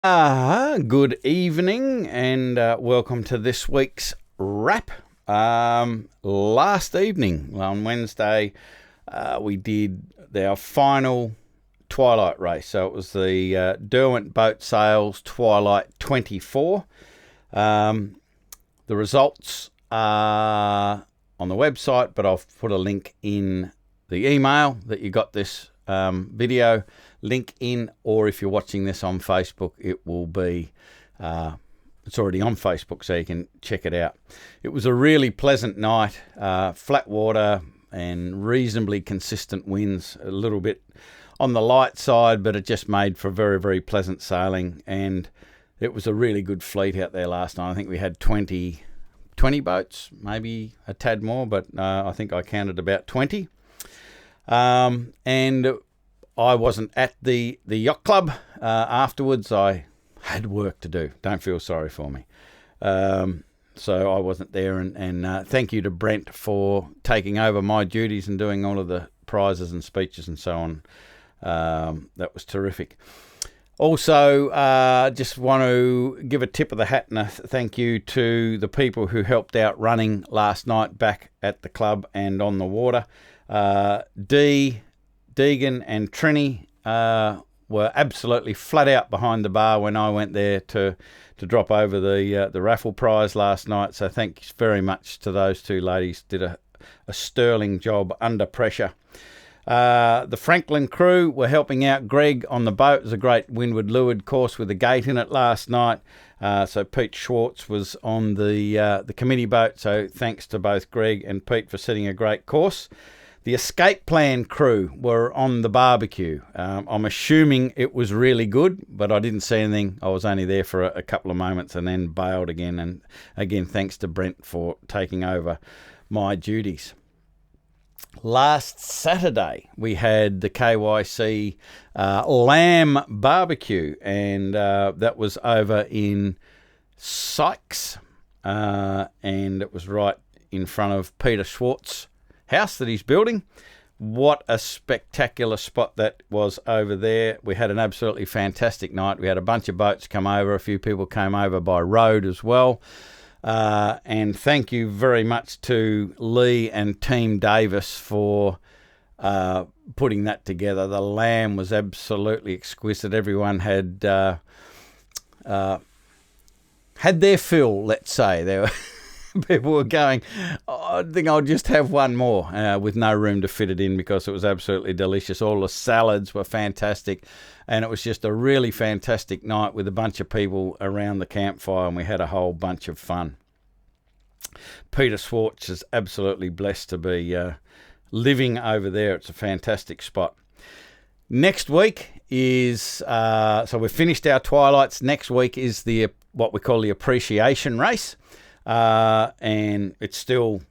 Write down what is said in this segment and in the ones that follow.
Good evening and welcome to this week's wrap. Last evening, on Wednesday, we did our final Twilight race. So it was the Derwent Boat Sales Twilight 24. The results are on the website, but I've put a link in the email that you got this video link in, or if you're watching this on Facebook, it will be it's already on Facebook, so you can check it out. It was a really pleasant night, flat water and reasonably consistent winds, a little bit on the light side, but it just made for very, very pleasant sailing, and it was a really good fleet out there last night. I think we had 20 boats, maybe a tad more, but I think I counted about 20. And I wasn't at the yacht club afterwards. I had work to do. Don't feel sorry for me. So I wasn't there. And thank you to Brent for taking over my duties and doing all of the prizes and speeches and so on. That was terrific. Also, just want to give a tip of the hat and a thank you to the people who helped out running last night back at the club and on the water. Deegan and Trini were absolutely flat out behind the bar when I went there to drop over the raffle prize last night. So thanks very much to those two ladies. Did a sterling job under pressure. The Franklin crew were helping out Greg on the boat. It was a great windward leeward course with a gate in it last night. So Pete Schwartz was on the committee boat. So thanks to both Greg and Pete for setting a great course. The escape plan crew were on the barbecue. I'm assuming it was really good, but I didn't see anything. I was only there for a couple of moments and then bailed again. And again, thanks to Brent for taking over my duties. Last Saturday, we had the KYC lamb barbecue, and that was over in Sykes, and it was right in front of Peter Schwartz's house that he's building. What a spectacular spot that was over there. We had an absolutely fantastic night. We had a bunch of boats come over. A few people came over by road as well. And thank you very much to Lee and Team Davis for putting that together. The lamb was absolutely exquisite. Everyone had their fill, let's say. There were people were going, I think I'll just have one more, with no room to fit it in because it was absolutely delicious. All the salads were fantastic, and it was just a really fantastic night with a bunch of people around the campfire, and we had a whole bunch of fun. Peter Schwartz is absolutely blessed to be living over there. It's a fantastic spot. Next week is, so we've finished our Twilights. Next week is what we call the appreciation race. And it's still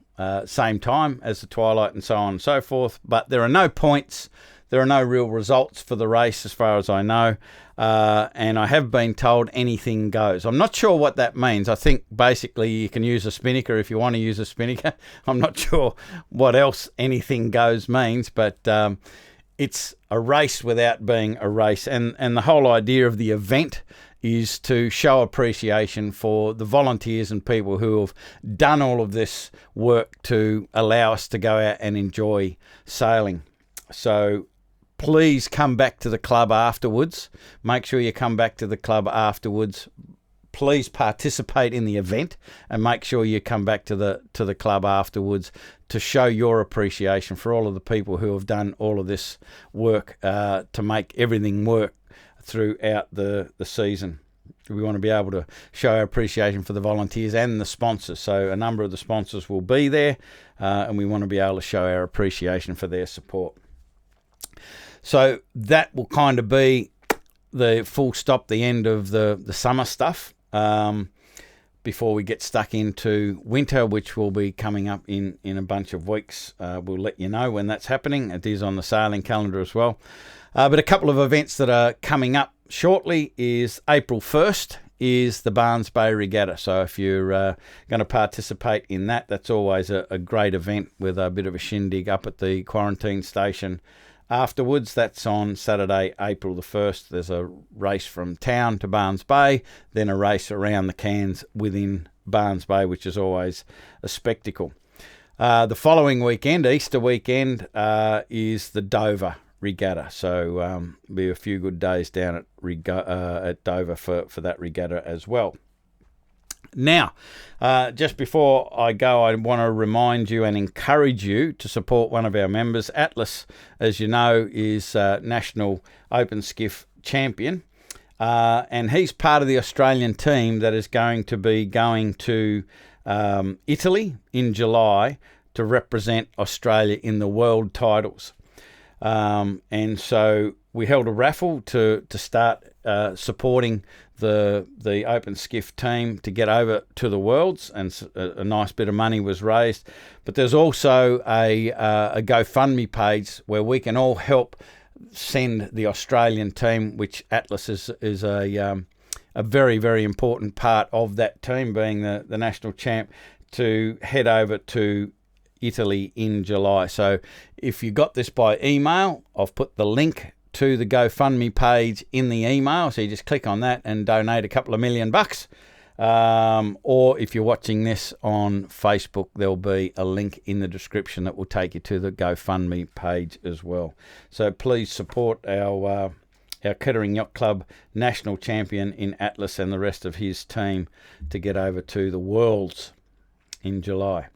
same time as the Twilight and so on and so forth, but there are no points, there are no real results for the race as far as I know, and I have been told anything goes. I'm not sure what that means. I think basically you can use a spinnaker if you want to use a spinnaker. I'm not sure what else anything goes means, but it's a race without being a race, and the whole idea of the event is to show appreciation for the volunteers and people who have done all of this work to allow us to go out and enjoy sailing. So please come back to the club afterwards. Make sure you come back to the club afterwards. Please participate in the event and make sure you come back to the club afterwards to show your appreciation for all of the people who have done all of this work to make everything work throughout the season. We want to be able to show our appreciation for the volunteers and the sponsors. So a number of the sponsors will be there, and we want to be able to show our appreciation for their support. So that will kind of be the full stop, the end of the summer stuff, before we get stuck into winter, which will be coming up in a bunch of weeks. We'll let you know when that's happening. It is on the sailing calendar as well. But a couple of events that are coming up shortly is April 1st is the Barnes Bay Regatta. So if you're going to participate in that, that's always a great event with a bit of a shindig up at the quarantine station afterwards. That's on Saturday, April the 1st. There's a race from town to Barnes Bay, then a race around the cans within Barnes Bay, which is always a spectacle. The following weekend, Easter weekend, is the Dover Regatta. So be a few good days down at Dover for that regatta as well. Now, just before I go, I want to remind you and encourage you to support one of our members. Atlas, as you know, is National Open Skiff Champion, and he's part of the Australian team that is going to be going to Italy in July to represent Australia in the world titles. And so we held a raffle to start supporting the Open Skiff team to get over to the Worlds, and a nice bit of money was raised. But there's also a GoFundMe page where we can all help send the Australian team, which Atlas is a very, very important part of that team, being the national champ, to head over to Italy in July. So if you got this by email, I've put the link to the GoFundMe page in the email, so you just click on that and donate a couple of $1 million. Or if you're watching this on Facebook, there'll be a link in the description that will take you to the GoFundMe page as well. So please support our Kettering Yacht Club national champion in Atlas and the rest of his team to get over to the Worlds in July.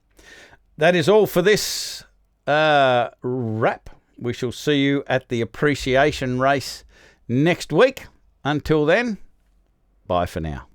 That is all for this wrap. We shall see you at the appreciation race next week. Until then, bye for now.